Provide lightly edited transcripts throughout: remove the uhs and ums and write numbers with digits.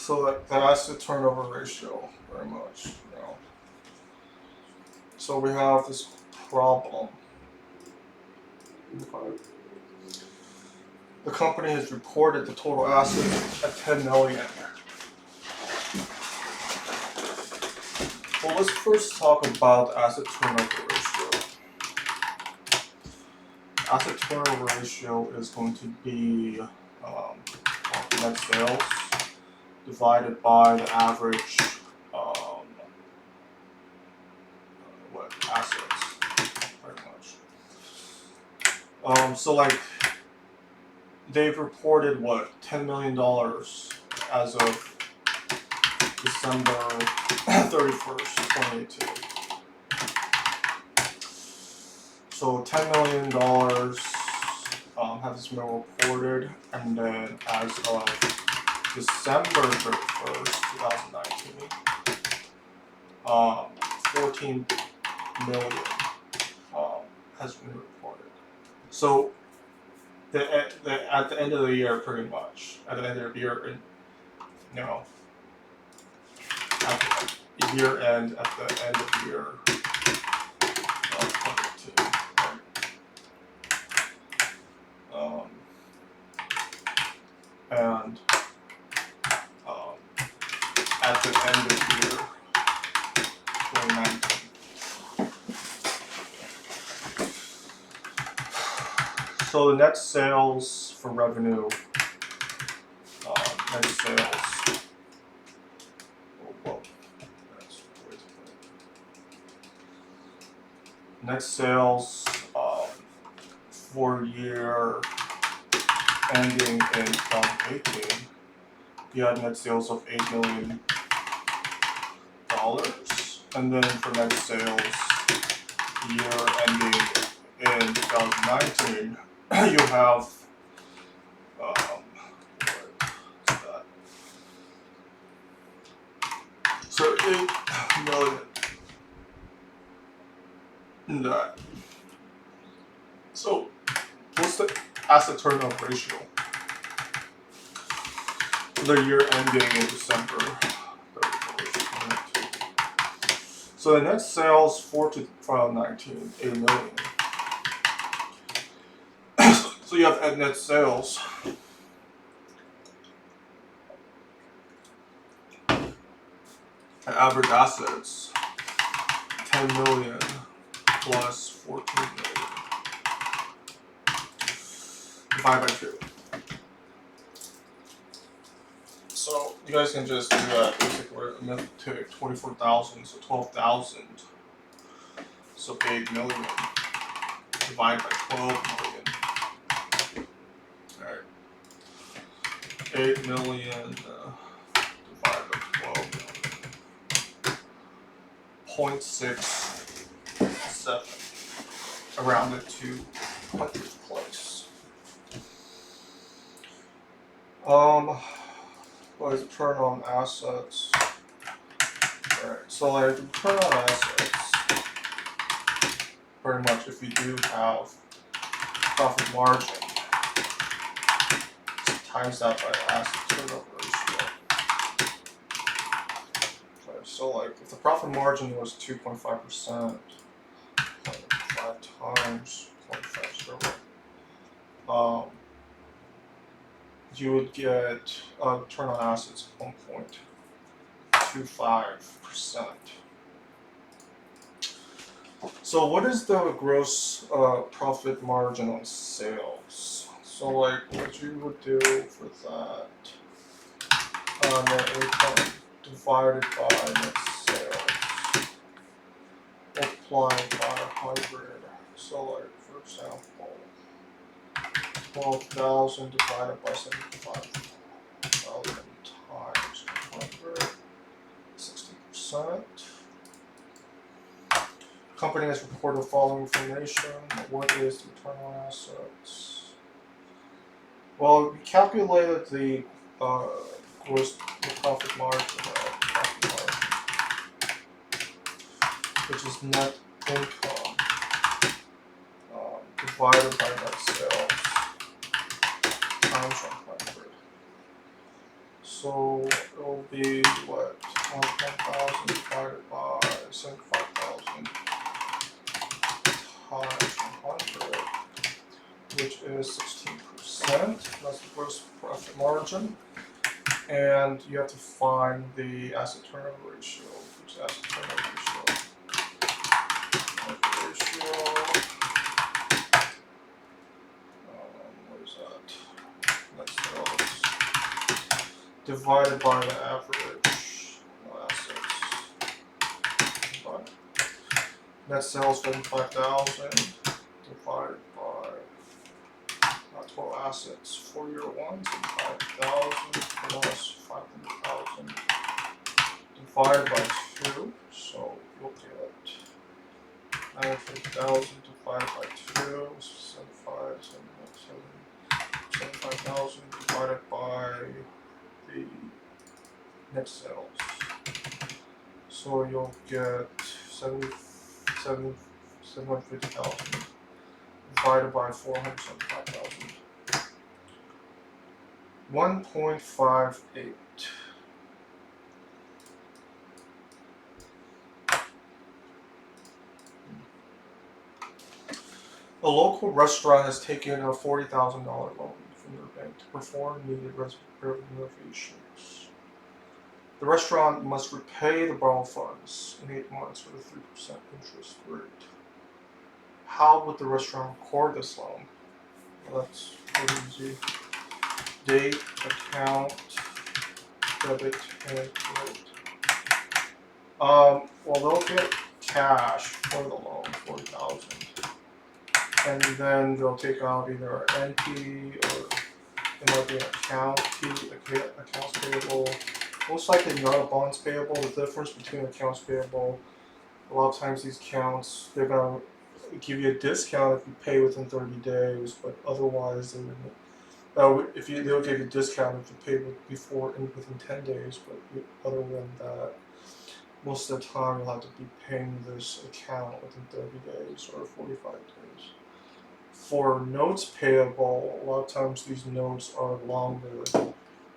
So the asset turnover ratio, very much. So we have this problem. Okay. The company has reported the total assets at 10 million. Well, let's first talk about the asset turnover ratio. Asset turnover ratio is going to be net sales divided by the average assets, pretty much. So like they've reported $10 million as of December 31st, 2018. So $10 million has been reported, and then as of December 31st, 2019, 14 million has been reported. So at the end of the year, pretty much, at the end of the year, at the year end, at the end of the year 22. And at the end of the year 2019. So the net sales for revenue, net sales. Net sales for year ending in 2018, we had net sales of $8 million. And then for net sales year ending in 2019, you have so $8 million in that. So what's the asset turnover ratio for the year ending in December 31st, 2022? So the net sales for 2019, $8 million. So you have net sales. Average assets, 10 million plus 14 million. Divided by 2. So you guys can just do that. Basically, we're going to take 24,000, so 12,000. So 8 million divided by 12 million. Alright. 8 million divided by 12 million. 0.67, around the 200th place. What is return on assets? Alright, so like return on assets, pretty much if you do have profit margin, times that by the asset turnover ratio. So like if the profit margin was 2.5%, 0.5 times 0.50, you would get return on assets of 1.25%. So what is the gross profit margin on sales? So like what you would do for that, net income divided by net sales, multiplied by 100. So like for example, 12,000 divided by 75,000 times 100, 60%. Company has reported the following information. What is the return on assets? Well, we calculated the profit margin, which is net income divided by net sales times 100. So it will would be what? 1,000 divided by 75,000 times 100, which is 16%. That's the gross profit margin. And you have to find the asset turnover ratio, which is asset turnover ratio. What is that? Net sales divided by the average assets. But net sales 75,000 divided by total assets for year one, 75,000 plus 500,000 divided by 2. So you'll get 950,000 divided by 2, 75,000 divided by the net sales. So you'll get 750,000 divided by 475,000. 1.58. A local restaurant has taken a $40,000 loan from their bank to perform needed renovations. The restaurant must repay the borrowed funds in 8 months with a 3% interest rate. How would the restaurant record this loan? Well, that's pretty easy. Date, account, debit, and credit. Well, they'll get cash for the loan, 40,000, and then they'll take out either an NP or it might be an accounts payable. Most likely not a bonds payable. The difference between accounts payable, a lot of times these accounts, they're gonna give you a discount if you pay within 30 days, but otherwise they wouldn't. They'll give you a discount if you pay within 10 days, but other than that, most of the time you'll have to be paying this account within 30 days or 45 days. For notes payable, a lot of times these notes are longer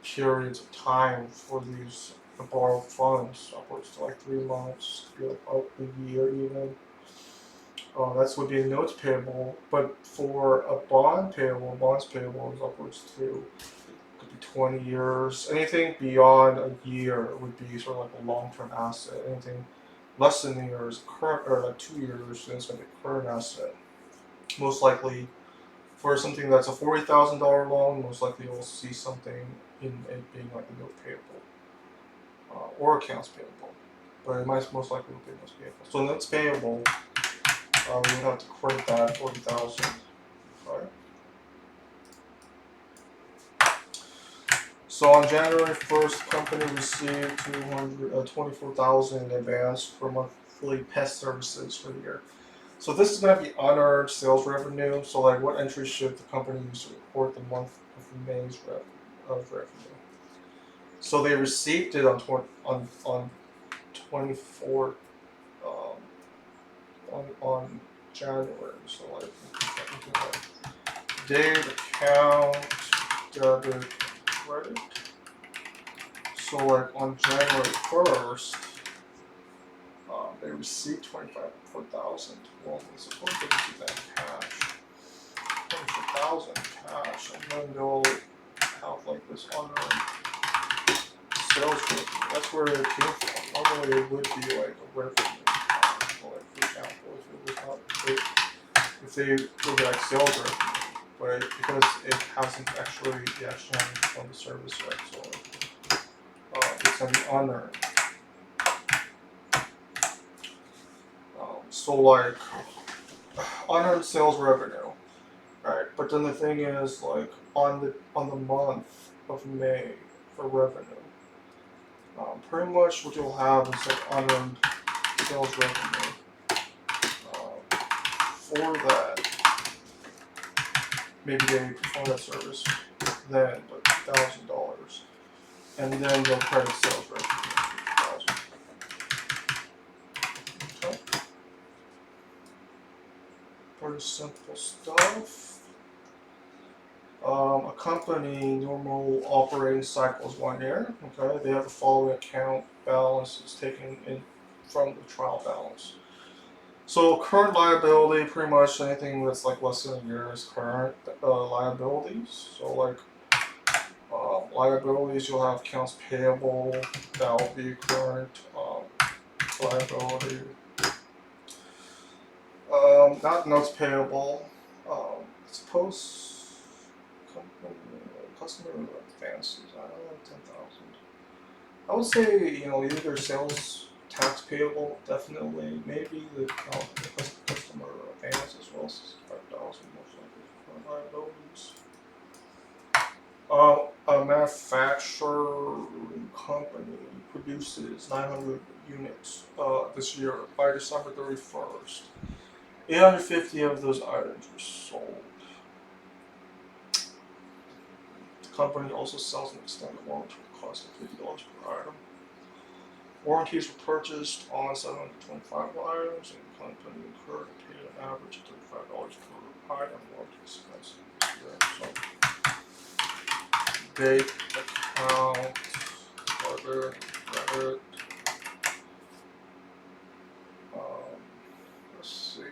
periods of time for these borrowed funds, upwards to like 3 months, could be like up a year even. That's would be notes payable, but for a bonds payable is upwards to could be 20 years. Anything beyond a year would be sort of like a long-term asset. Anything less than a year is current, or like 2 years, then it's going to be a current asset. Most likely, for something that's a $40,000 loan, most likely you'll see something in it being like a note payable or accounts payable, but it might most likely be notes payable. So notes payable, we would have to credit that 40,000, right? So on January 1st, company received 24,000 in advance for monthly pest services for the year. So this is going to be unearned sales revenue. So like, what entry should the company use to report the month of May's revenue? So they received it on 24 on January. So like date, account, debit, credit. So like on January 1st, they received 24,000. Well, they're supposed to receive that cash. 24,000 cash, and then they'll have like this unearned sales revenue. That's where it came from. Normally it would be like a revenue. So like, for example, if they look at like sales revenue, but because it hasn't actually haven't done the service yet, so it's gonna be unearned. So like unearned sales revenue, right? But then the thing is, like on the month of May for revenue, pretty much what you'll have is like unearned sales revenue. For that, maybe they perform that service then, but $1,000, and then they'll credit sales revenue. Okay. Pretty simple stuff. A company normal operating cycle is 1 year. Okay, they have the following account balances taken in from the trial balance. So current liability, pretty much anything that's like less than a year is current liabilities. So like liabilities, you'll have accounts payable, that will be current liability. Not notes payable. Suppose customer advances. I don't know, 10,000. I would say either sales tax payable, definitely. Maybe the customer advance as well, 5,000 most likely for liabilities. A manufacturing company produces 900 units this year by December 31st. 850 of those items were sold. The company also sells an extended warranty at a cost of $50 per item. Warranties were purchased on 725 items, and the company incurred and paid an average of $35 per item warranty expense this year. So, date, account, debit, credit. Let's see.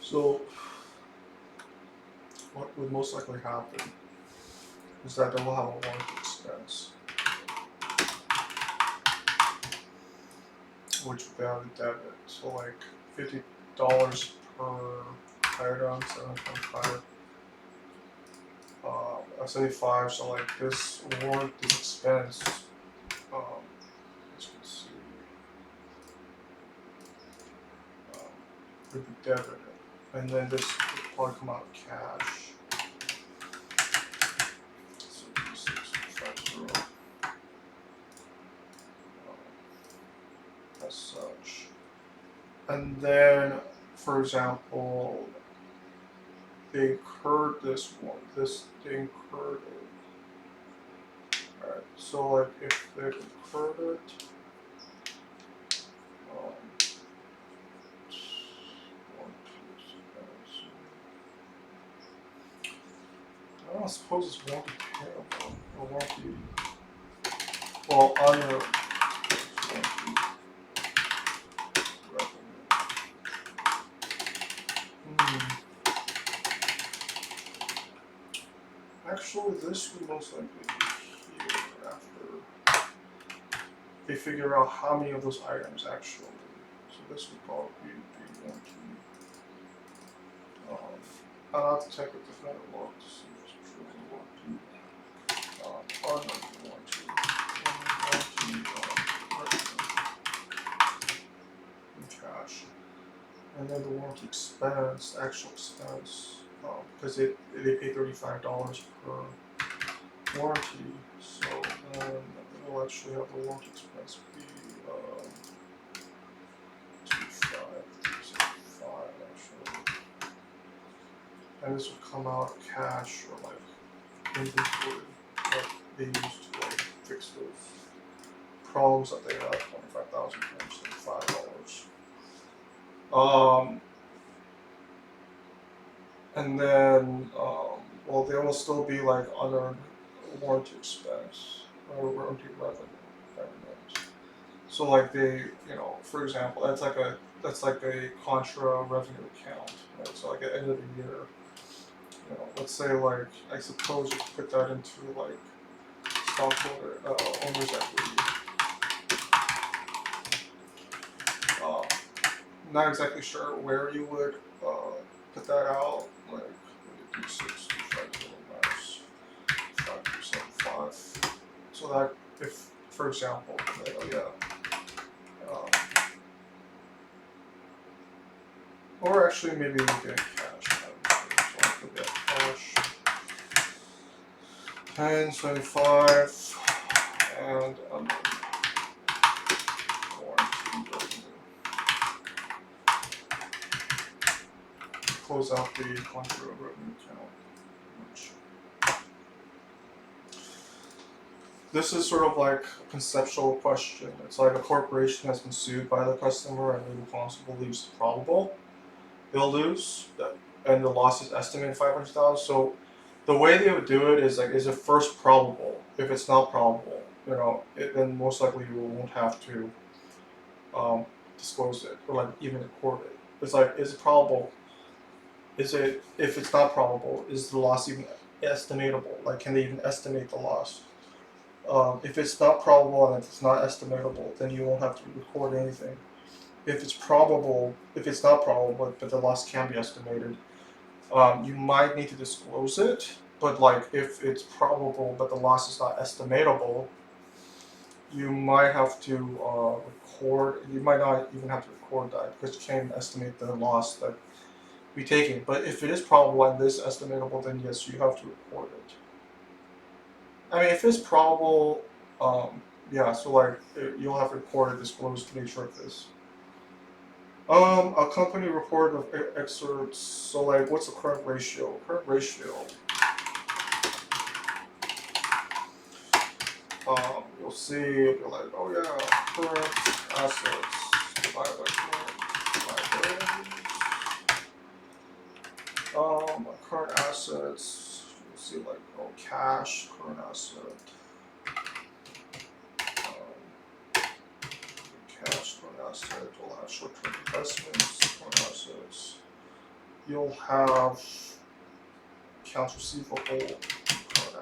So, what would most likely happen is that they will have a warranty expense, which would be on the debit. So, like $50 per item, 725. 75. So, like this warranty expense, as you can see, would be debited, and then this would probably come out of cash. So 650 as such. And then, for example, they incurred this one. They incurred it. Alright, so like if they incurred it, I don't suppose it's warranty payable or warranty. Well, on your warranty revenue. Actually, this would most likely be here after they figure out how many of those items actually. So this would probably be warranty. I'll have to check with the federal law to see if it's truly warranty. In cash. And then the warranty expense, actual expense, because they pay $35 per warranty, so we'll actually have the warranty expense be 2,575 actually. And this would come out of cash or like inventory that they use to like fix those problems that they have. $25,475. And then well, they will still be like under warranty expense or warranty revenue. So like they, for example, that's like a contra revenue account, right? So like at the end of the year, let's say like I suppose you put that into like stockholder owner's equity. Not exactly sure where you would put that out. Like would it be 625 minus 575? So that if, for example, or actually maybe we get cash. So I could get cash. 1075 and close out the contra revenue account. This is sort of like a conceptual question. It's like a corporation has been sued by the customer and legal counsel believes it's probable they'll lose, and the loss is estimated $500,000. So the way they would do it is like, is it first probable? If it's not probable, then most likely you won't have to disclose it or like even record it. It's like, is it probable? If it's not probable, is the loss even estimatable? Like, can they even estimate the loss? If it's not probable and if it's not estimatable, then you won't have to record anything. If it's not probable, but the loss can be estimated, you might need to disclose it. But like, if it's probable but the loss is not estimatable, you might have to record. You might not even have to record that because you can't even estimate the loss that be taken. But if it is probable and this estimatable, then yes, you have to record it. I mean, if it's probable, yeah, so like you'll have to record it, disclose the nature of this. A company report of excerpts. So like, what's the current ratio? Current ratio. You'll see. You'll be like, oh yeah, current assets divided by current liabilities. Current assets. You'll see like, oh, cash, current asset. Cash, current asset. You'll have short-term investments, current assets. You'll have accounts receivable, current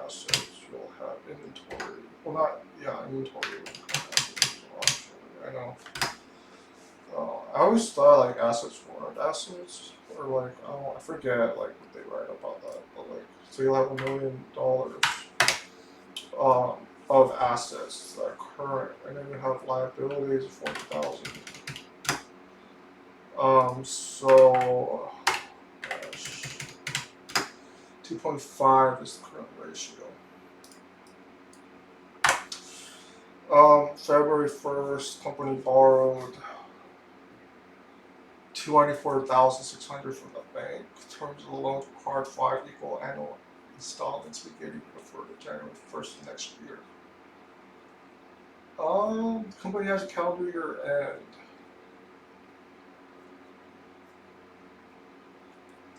assets. You'll have inventory. Well, not, yeah, inventory. I know. I always thought like assets weren't assets, or like, I forget like what they write about that, but like, so you'll have $1 million of assets that are current, and then you have liabilities of 40,000. So, gosh, 2.5 is the current ratio. February 1st, company borrowed $294,600 from the bank. Terms of the loan required 5 equal annual installments beginning before January 1st of next year. The company has a calendar year end.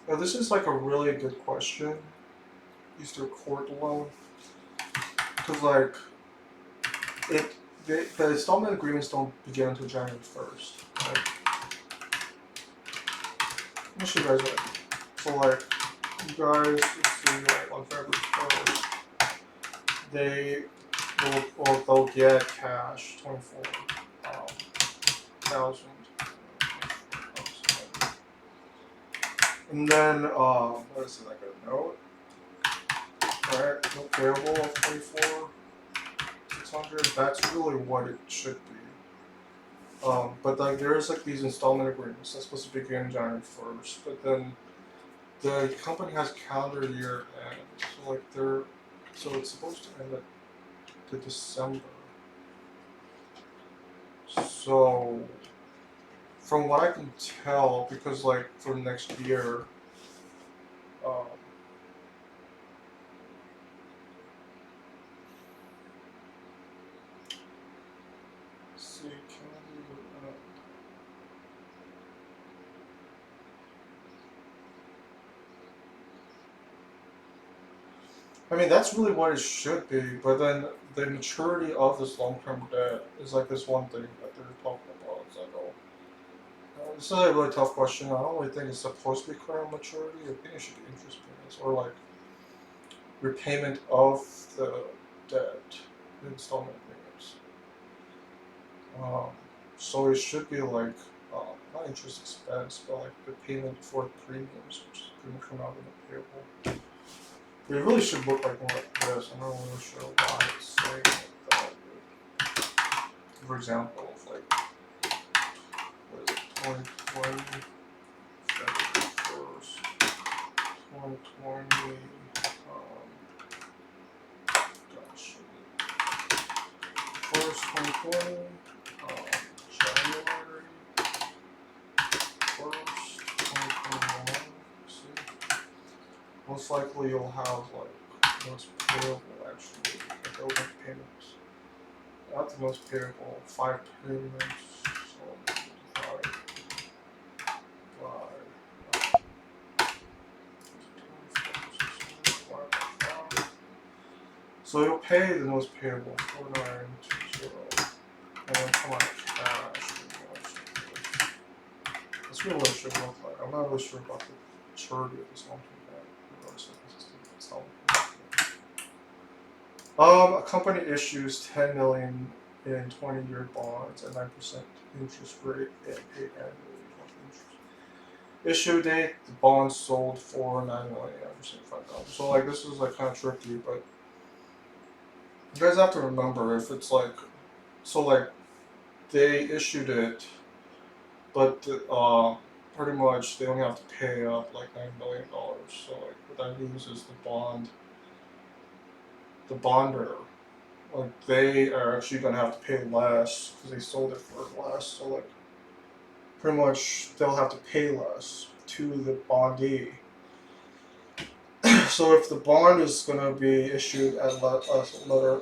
Now this is like a really good question. Used to record the loan because like the installment agreements don't begin until January 1st. Right? Let me show you guys what. So like, you guys, let's see, like on February 1st, they'll get cash 24,000, and then what is it, like a note, right? No payable of 24,600. That's really what it should be. But like there's like these installment agreements that's supposed to begin January 1st, but then the company has calendar year end, so it's supposed to end at the December. So from what I can tell, because like for next year, see calendar year end. I mean, that's really what it should be, but then the maturity of this long-term debt is like this one thing that they're talking about. It's like, oh, this is a really tough question. I don't really think it's supposed to be current maturity. I think it should be interest payments or like repayment of the debt, installment payments. So it should be like, not interest expense, but like the payment for premiums, which is going to come out in the payable. It really should look like more like this. I'm not really sure why it's saying like that. But for example, if like, what is it, 2020, February 1st, 2020, gosh, 1st, 2020, January 1st, 2021, most likely you'll have like most payable actually. Like they'll make payments. Not the most payable, 5 payments. So divide by so you'll pay the most payable 4920 and then come out of cash. That's really what it should look like. I'm not really sure about the maturity of this long-term debt. A company issues 10 million in 20-year bonds at 9% interest rate and paid annually monthly interest. Issue date: the bonds sold for 9,975,000. So like this is like kind of tricky, but you guys have to remember if it's like so like they issued it, but pretty much they only have to pay up like $9 million. So like what that means is the bonder, like they are actually gonna have to pay less because they sold it for less. So like pretty much they'll have to pay less to the bondee. So if the bond is gonna be issued at a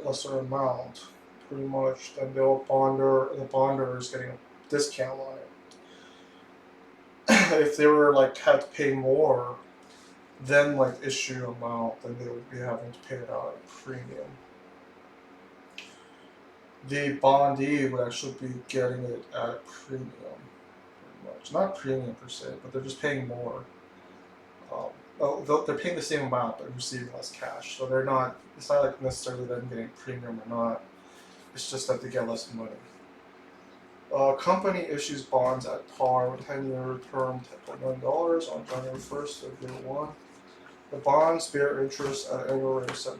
lesser amount, pretty much, then the bonder is getting a discount on it. If they were like had to pay more than like issue amount, then they would be having to pay it out at premium. The bondee would actually be getting it at a premium, pretty much. Not premium per se, but they're just paying more. They're paying the same amount but receiving less cash. So they're not. It's not like necessarily them getting premium or not. It's just that they get less money. Company issues bonds at par with 10-year term, $10 million on January 1st of year one. The bonds bear interest at an annual rate of 7%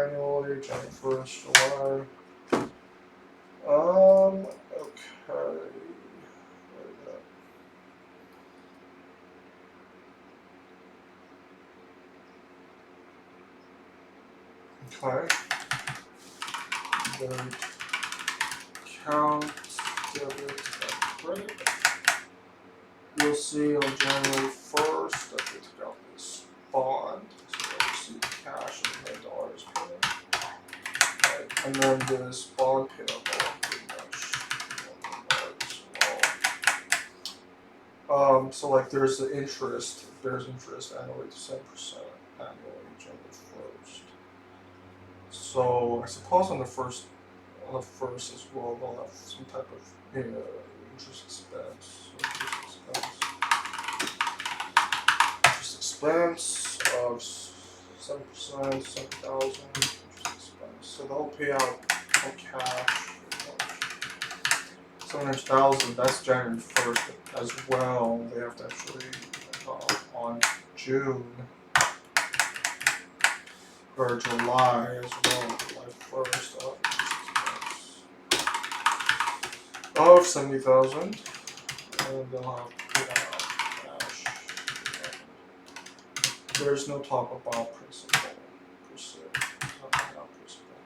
annually, January 1st, July. Okay. Okay. Then count debit and credit. You'll see on January 1st that they took out this bond. So you'll see cash and $9 paid. Right. And then this bond payable pretty much so like there's the interest, bears interest annually to 7% annually January 1st. So I suppose on the first as well they'll have some type of interest expense. Interest expense of 7%, 7,000 interest expense. So they'll pay out on cash 700,000. That's January 1st as well. They have to actually on June or July as well. July 1st of 70,000, and they'll have to pay that out cash. There's no talk about principal per se. Not principal.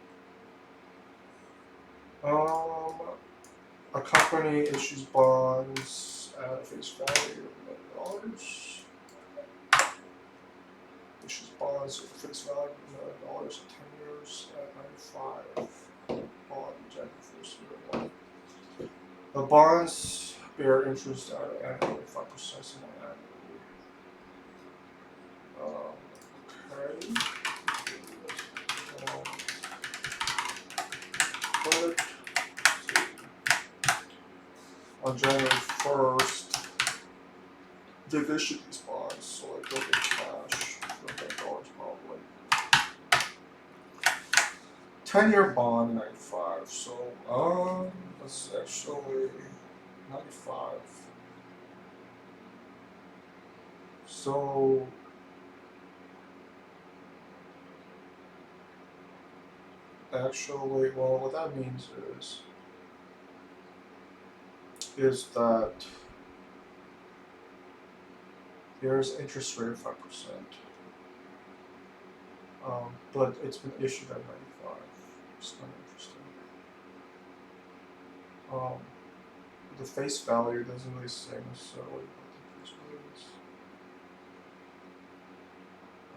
A company issues bonds at face value of $1 million. Issues bonds at face value of $1 million in 10 years at 95 on January 1st year one. The bonds bear interest at annually 5% semi-annually. Okay. Credit. On January 1st, they've issued these bonds, so like they'll get cash for $10 probably. 10-year bond, 95. So this is actually 95. So actually, well, what that means is that there's interest rate of 5%, but it's been issued at 95. It's kind of interesting. The face value doesn't really say necessarily what the face value is.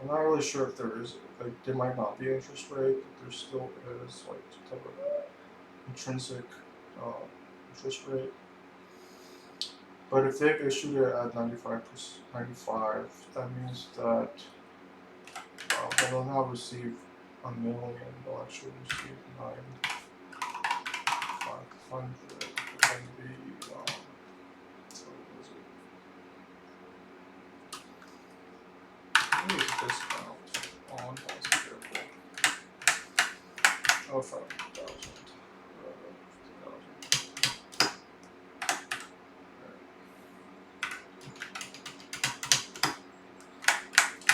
I'm not really sure if there is, like, there might not be interest rate, but there still is, like, some type of intrinsic uh, interest rate. But if they've issued it at 95, that means that they will not receive a million, they'll actually receive 9,500, and the, so what is it? What is discount on bonds payable? Oh, 5,000.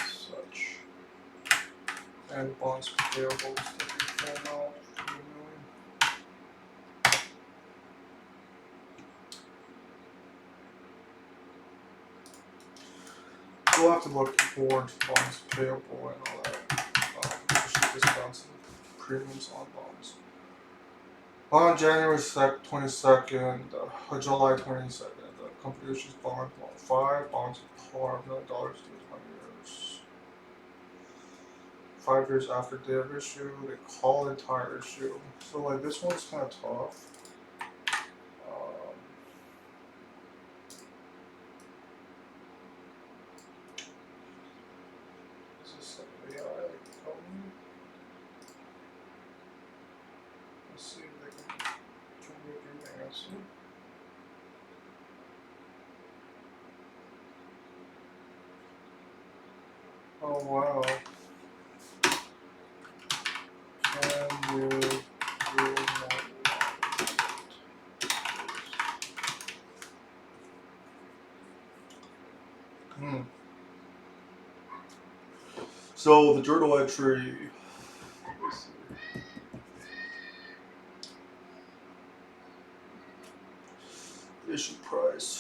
Such. And bonds payable to be full amount, 3 million. We'll have to look forward to bonds payable and all that. Issue discounts and premiums on bonds. On January 22nd, July 22nd, the company issues bond 5 bonds of par $1 million due 20 years. 5 years after date of issue, they call entire issue. So like this one's kind of tough. Is this an AI company? Let's see if they can make an answer. Oh wow. Can you do more? So the journal entry, let's see. Issue price.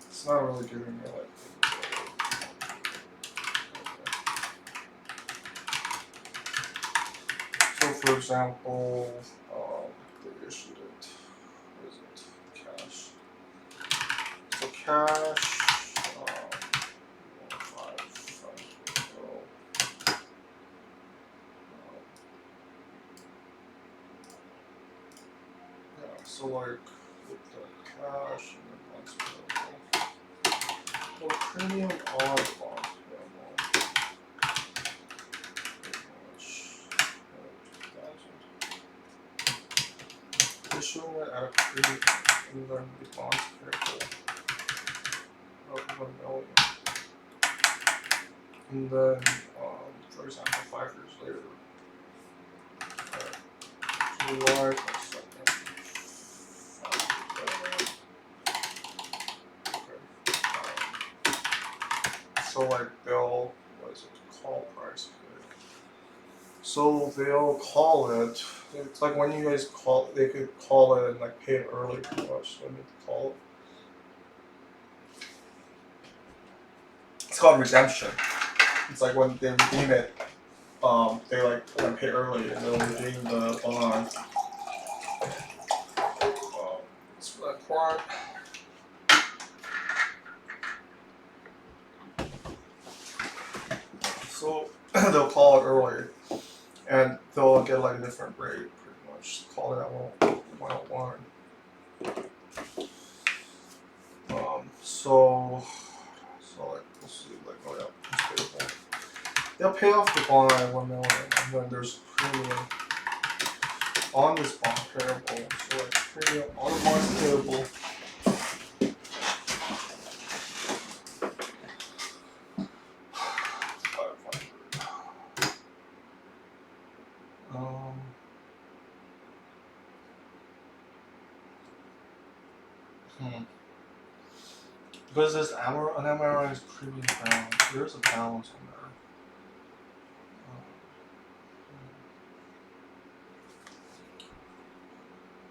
It's not really giving me like. So for example, they issued it. What is it? Cash. So cash. 550. Yeah. So like with the cash and then bonds payable. Well, premium on bonds payable. Issuing it at a premium and then the bonds payable of 1 million. And then, for example, 5 years later, July 22nd. Okay. So like they'll, what is it, call price? So they'll call it. It's like when you guys call, they could call it and like pay it early pretty much. So they call it. It's called redemption. It's like when they redeem it, they like pay early and they'll redeem the bond. That's that part. So they'll call it early, and they'll get like a different rate, pretty much. Call it at 101. So like we'll see, like oh yeah, it's payable. They'll pay off the bond at 1 million, and then there's premium on this bond payable. So like premium on the bonds payable. Because there's unamortized premium balance. There's a balance on there.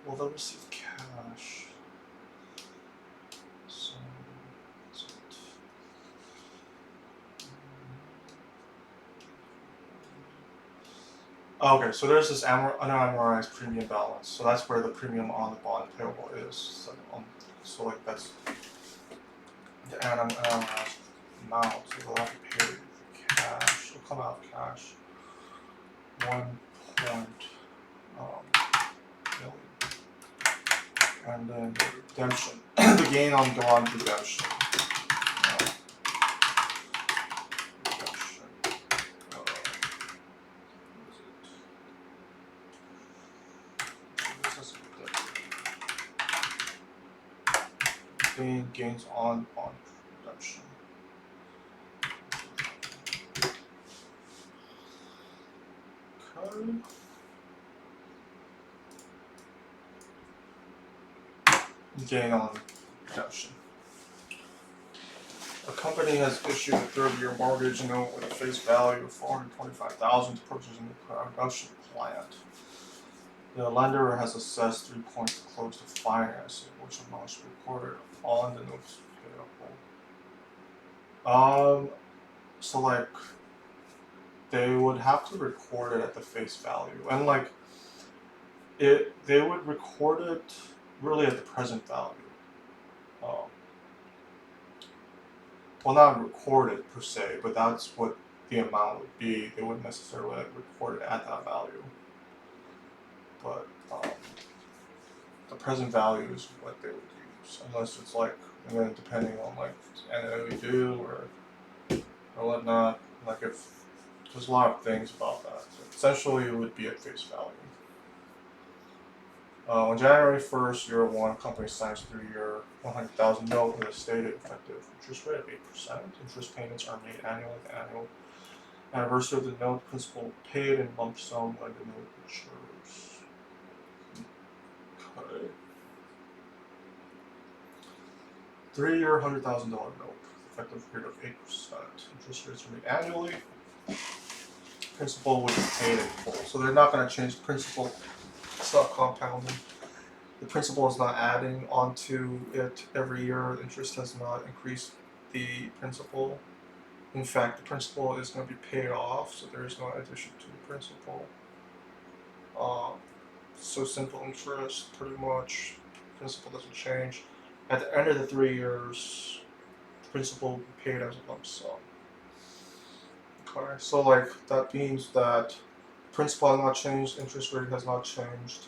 Well, they'll receive cash. So, that's it. Okay, so there's this unamortized premium balance. So that's where the premium on the bond payable is. So like that's the unamortized amount. So they'll have to pay cash. It'll come out of cash. 1 million. And then the redemption. The gain on bond redemption. Redemption. What is it? Gains on bond redemption. Okay. Gain on redemption. A company has issued a 30-year mortgage note with a face value of $425,000 to purchase a new production plant. The lender has assessed 3 points to close the financing, which amounts recorded on the notes payable. So like they would have to record it at the face value, and like they would record it really at the present value. Well, not record it per se, but that's what the amount would be. They wouldn't necessarily record it at that value, but the present value is what they would use, unless it's like, and then depending on like NOE due or whatnot. Like if there's a lot of things about that. So essentially, it would be at face value. On January 1st, year one, company signs 3-year $100,000 note with a stated effective interest rate of 8%. Interest payments are made annually at the annual anniversary of the note. Principal paid in lump sum when the note matures. Okay. 3-year $100,000 note, effective rate of 8%. Interest rates are made annually. Principal would be paid in full. So they're not going to change the principal. It's not compounding. The principal is not adding onto it every year. The interest has not increased the principal. In fact, the principal is going to be paid off, so there is no addition to the principal. So simple interest, pretty much. Principal doesn't change. At the end of the 3 years, the principal will be paid as a lump sum. Okay, so like that means that principal has not changed, interest rate has not changed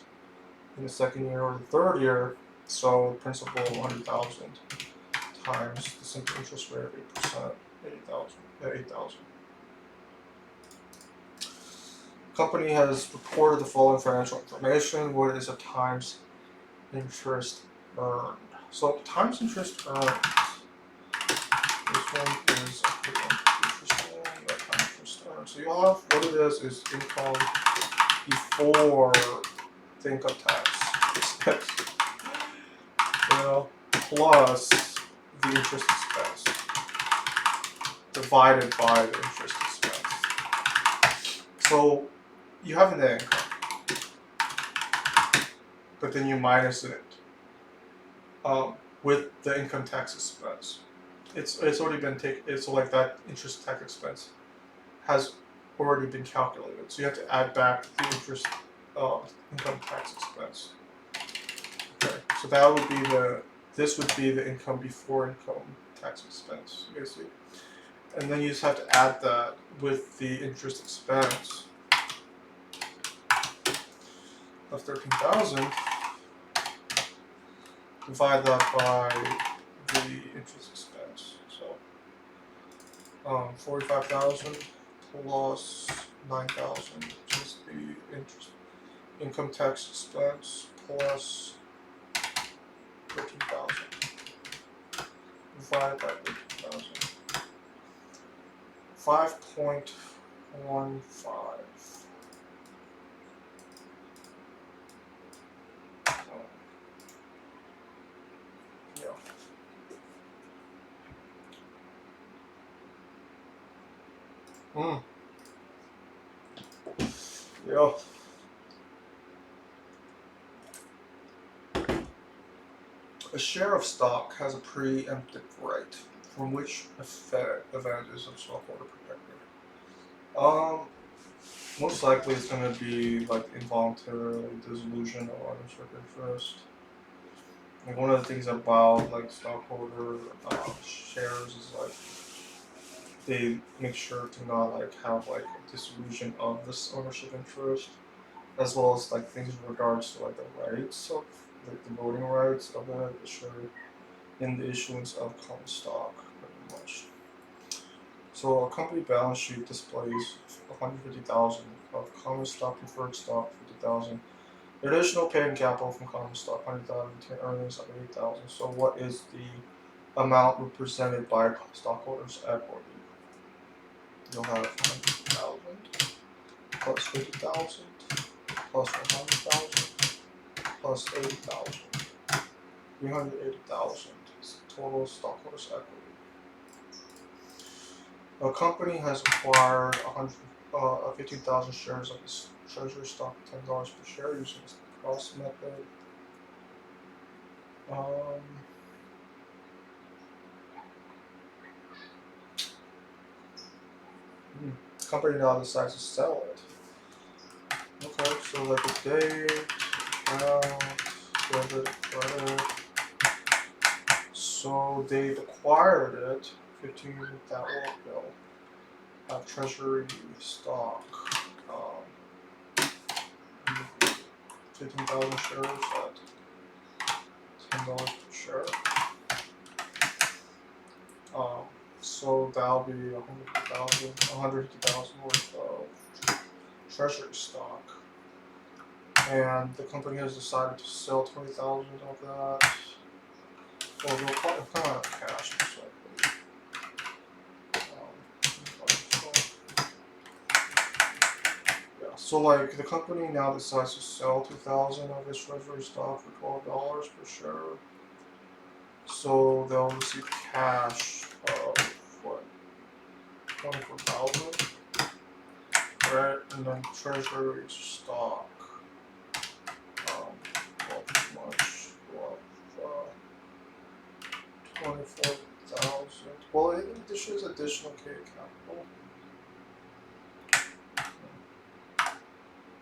in the second year or the third year. So principal 100,000 times the simple interest rate of 8%, 8,000. Company has reported the following financial information. What is a times interest earned? So times interest earned. This one is interesting. Interest earned. So you'll have what it is income before the income tax expense. Plus the interest expense divided by the interest expense. So you have a net income, but then you minus it with the income tax expense. It's already been taken. It's like that interest tax expense has already been calculated. So you have to add back the interest income tax expense. Okay, so that would be this would be the income before income tax expense, basically. And then you just have to add that with the interest expense of 13,000. Divide that by the interest expense. So 45,000 plus 9,000, which is the income tax expense plus 13,000. Divided by 13,000. 5.15. Yeah. A share of stock has a preemptive right, from which event is of stockholder protected. Most likely it's gonna be like involuntary dissolution or unrestricted interest. Like one of the things about like stockholder shares is like they make sure to not like have like a dissolution of this ownership interest, as well as like things in regards to like the rights of like the voting rights of the share in the issuance of common stock, pretty much. So a company balance sheet displays 150,000 of common stock, preferred stock 50,000. Additional paid capital from common stock 100,000, earnings of 80,000. So what is the amount represented by stockholders' equity? You'll have 100,000 plus 50,000 plus 100,000 plus 80,000. 380,000 is total stockholders' equity. A company has acquired 15,000 shares of its treasury stock at $10 per share using the cross method. Um, Company now decides to sell it. Okay, so like a date, debit, credit. So they acquired it, 15,000 treasury stock. Um, 15,000 shares at $10 per share. Um, so that'll be 150,000 worth of treasury stock. And the company has decided to sell 20,000 of that. Well, they'll come out of cash, most likely. Yeah, so like the company now decides to sell 2,000 of its treasury stock for $12 per share. So they'll receive cash of what, 24,000, right? And then treasury stock, well, pretty much, well, 24,000. Well, this is additional K capital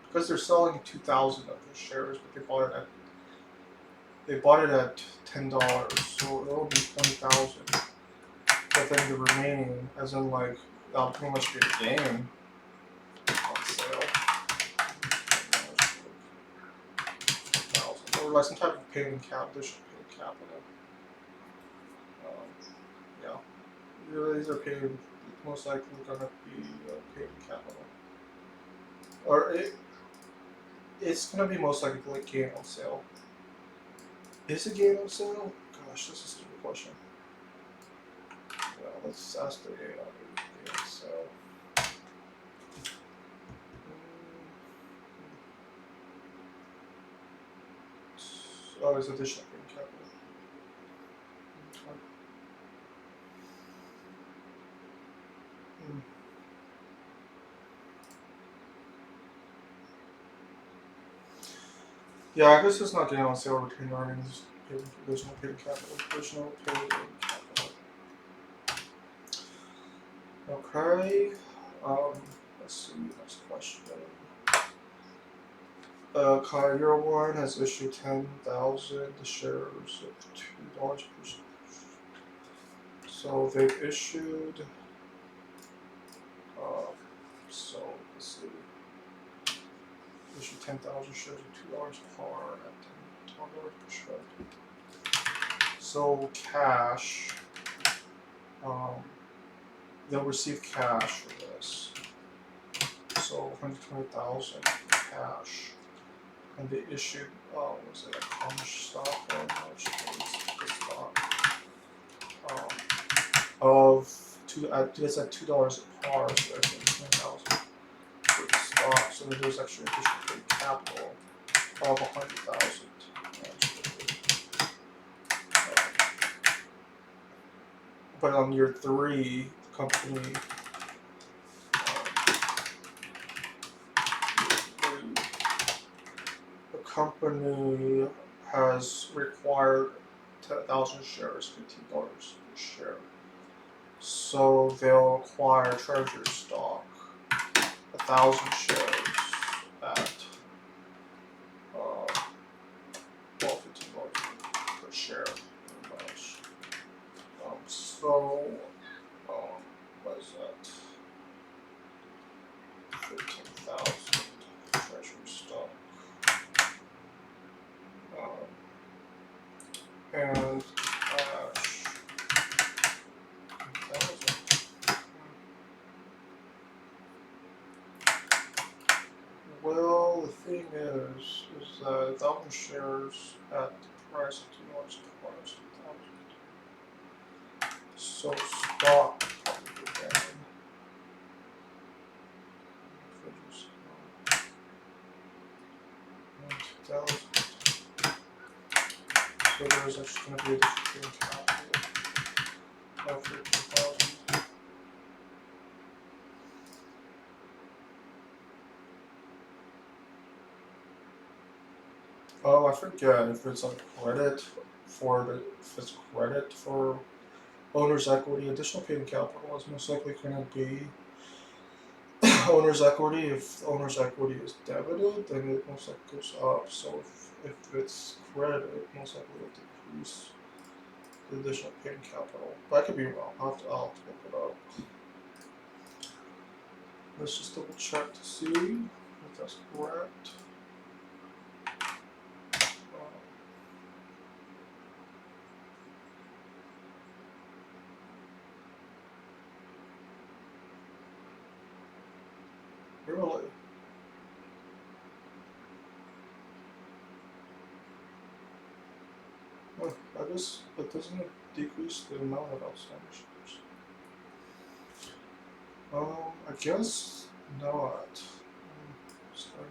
because they're selling 2,000 of the shares, but they bought it at $10, so it'll be 20,000. But then the remaining, as in like that'll pretty much be a gain on sale. Or like some type of paid-in capital, additional paid capital. Yeah, these are paid. Most likely gonna be paid-in capital, or it's gonna be most likely like gain on sale. Is it gain on sale? Gosh, this is a good question. Well, let's ask the AI. Gain on sale. Oh, it's additional paid capital. Yeah, I guess it's not getting on sale retained earnings, additional paid capital, additional paid capital. Okay, let's see, next question. Kyle Warren has issued 10,000 shares of $2 per share. So they've issued, so let's see, issued 10,000 shares of $2 par at $10 per share. So cash, they'll receive cash for this. So 120,000 cash, and they issued, was it a common stock or how much was the stock? Of two, it's at $2 a par, so that's 20,000 for the stock. So then there's actually additional paid capital of 100,000. But on year 3, the company has required 10,000 shares, $15 per share. So they'll acquire treasury stock at 1,000 shares at well, $15 per share, pretty much. So, what is that? 15,000 treasury stock. And cash 1,000. Well, the thing is that 1,000 shares at the price of $2 2,000. So stock probably down. And 2,000. So there's actually going to be a difference in capital of 15,000. Oh, I forget if it's on credit if it's credit for owner's equity. Additional paid capital is most likely going to be owner's equity. If owner's equity is debited, then it most likely goes up. So if it's credit, it most likely will decrease the additional paid capital. But I could be wrong. I'll have to look it up. Let's just double check to see if that's correct. Really? Well, I guess it doesn't decrease the amount of outstanding shares. I guess not. Sorry.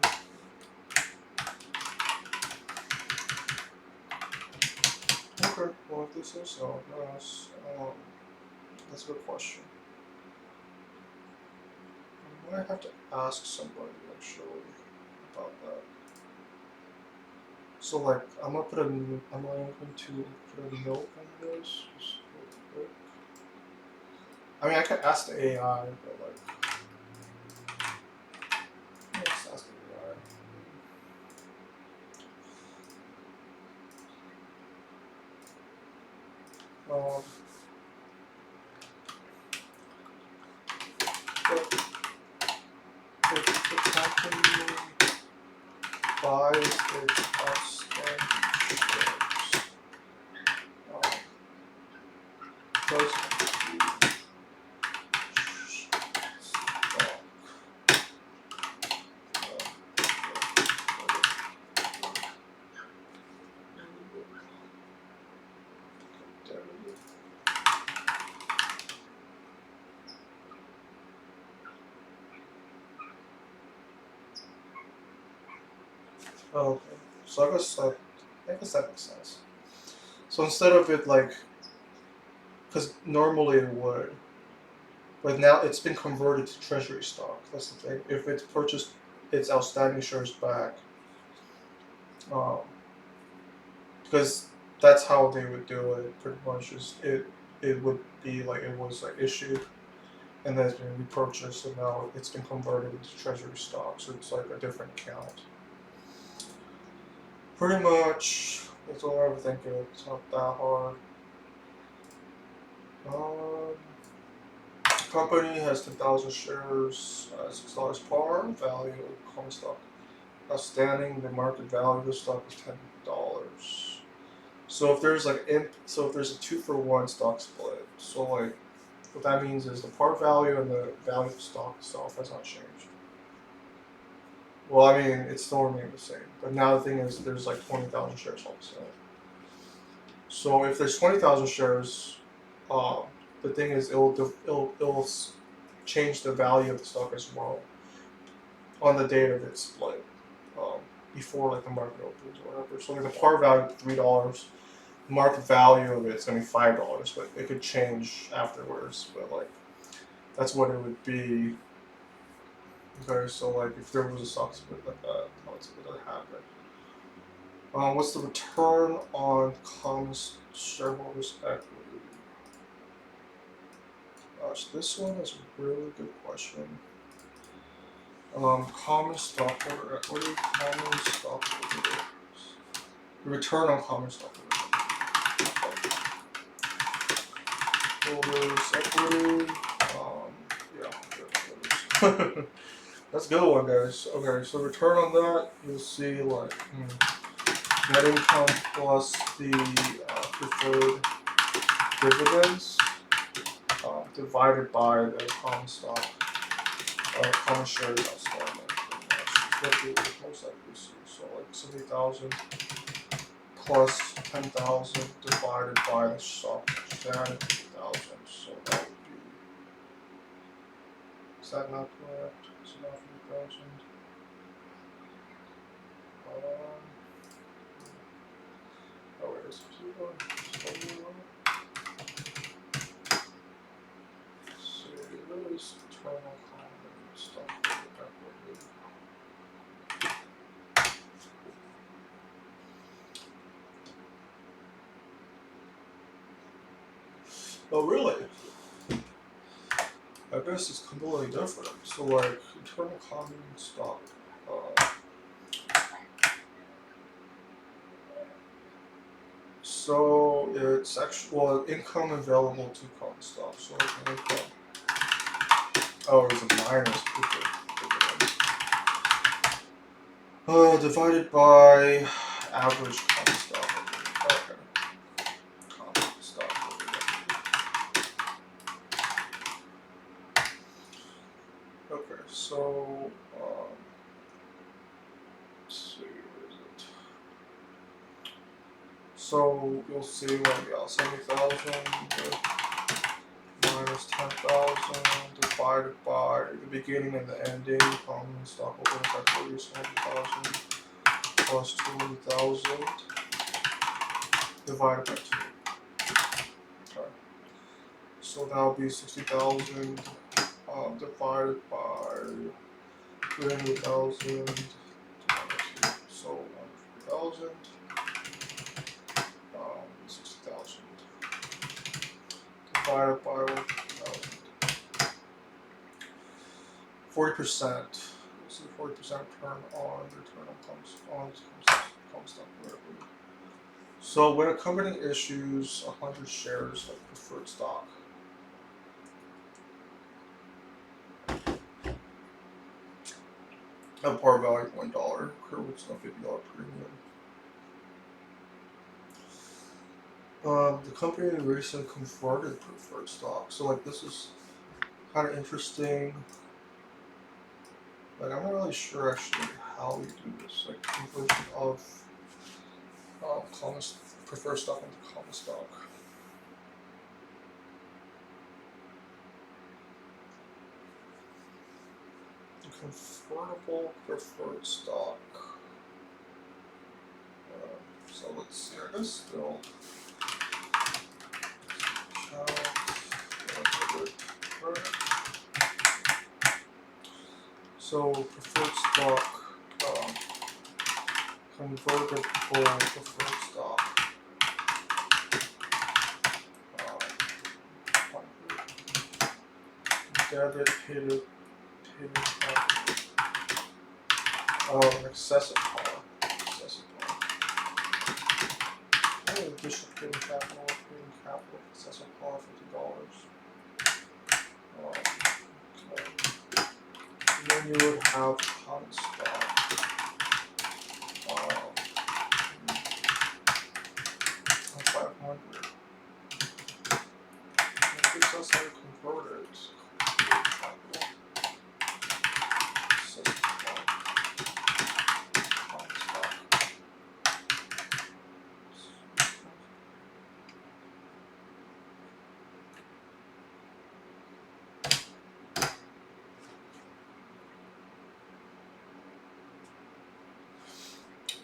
Okay, well, if this is so, that's a good question. I might have to ask somebody actually about that. So, like, I'm going to put a note on this just real quick. I mean, I could ask the AI, but like, let's ask the AI. If the company buys its outstanding shares, does it use stock? Okay, so I guess that makes sense. So instead of it like, because normally it would, but now it's been converted to treasury stock. That's the thing. If it's purchased its outstanding shares back, um, because that's how they would do it. Pretty much is it would be like it was like issued, and then it's been repurchased, and now it's been converted into treasury stock. So it's like a different account. Pretty much, that's all I ever think of. It's not that hard. Company has 10,000 shares, $6 par value of common stock. Outstanding, the market value of the stock is $10. So if there's if there's a 2-for-1 stock split, so like what that means is the par value and the value of the stock itself has not changed. Well, I mean it's still remaining the same, but now the thing is there's like 20,000 shares on sale. So if there's 20,000 shares, the thing is it'll change the value of the stock as well on the date of its split, before like the market opens or whatever. So like the par value is $3. Market value of it's gonna be $5, but it could change afterwards. But like that's what it would be. Okay, so like if there was a stock split like that, how would that happen? What's the return on common shareholders' equity? Gosh, this one is a really good question. Common stockholder equity, common stockholder, return on common stockholder holders equity. Yeah, that's a good one, guys. Okay, so return on that, you'll see like net income plus the preferred dividends divided by the common stock, common shares outstanding. What you would most likely see. So like 70,000 plus 10,000 divided by the stock outstanding 50,000. So that would be. Is that not correct? Is it not 50,000? Oh wait, is it 2? See, what is total common stockholder equity? Oh really? I guess it's completely different. So like internal common stock. So it's actual income available to common stock. So like income. Oh, it's a minus. Divided by average common stock. Okay. Common stock. Okay, so let's see, where is it? So you'll see like 70,000 minus 10,000 divided by the beginning and the ending common stockholder equity 70,000 plus 200,000 divided by 2. Okay. So that'll be 60,000 divided by 300,000. So 100,000. 60,000 divided by 1,000. 40%. This is 40% return on common stock. So when a company issues 100 shares of preferred stock, a par value of $1, which is a $50 premium. The company recently converted preferred stock. So like this is kind of interesting. Like I'm not really sure actually how we do this, like conversion of preferred stock into common stock. Convertible preferred stock. So let's see. I guess still. So preferred stock, convertible preferred stock, debit hidden capital, excessive par, additional hidden capital, excessive par, $50. And then you would have common stock. 500. I guess that's how you convert it.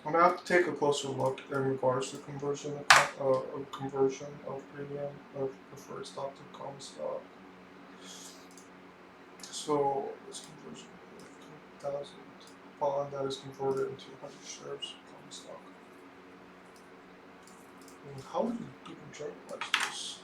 I'm gonna have to take a closer look in regards to conversion of premium of preferred stock to common stock. So this conversion of 10,000 bond that is converted into 100 shares of common stock. And how would you even generalize this?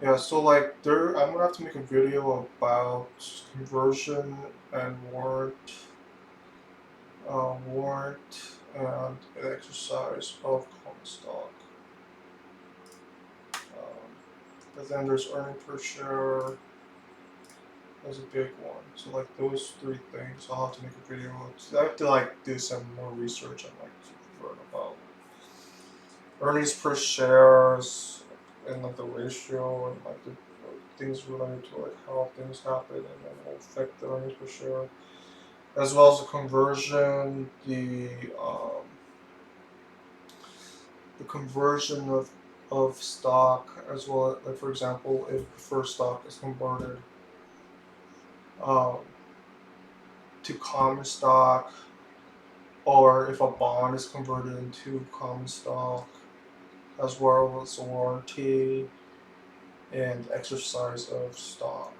Yeah, so like there, I'm gonna have to make a video about conversion and warrant and exercise of common stock. But then there's earning per share. That's a big one. So like those three things, I'll have to make a video. I have to like do some more research and like learn about earnings per shares and like the ratio and like the things related to like how things happen and then will affect the earnings per share, as well as the conversion, the conversion of stock, as well as like for example, if preferred stock is converted um, to common stock, or if a bond is converted into common stock, as well as a warranty and exercise of stock.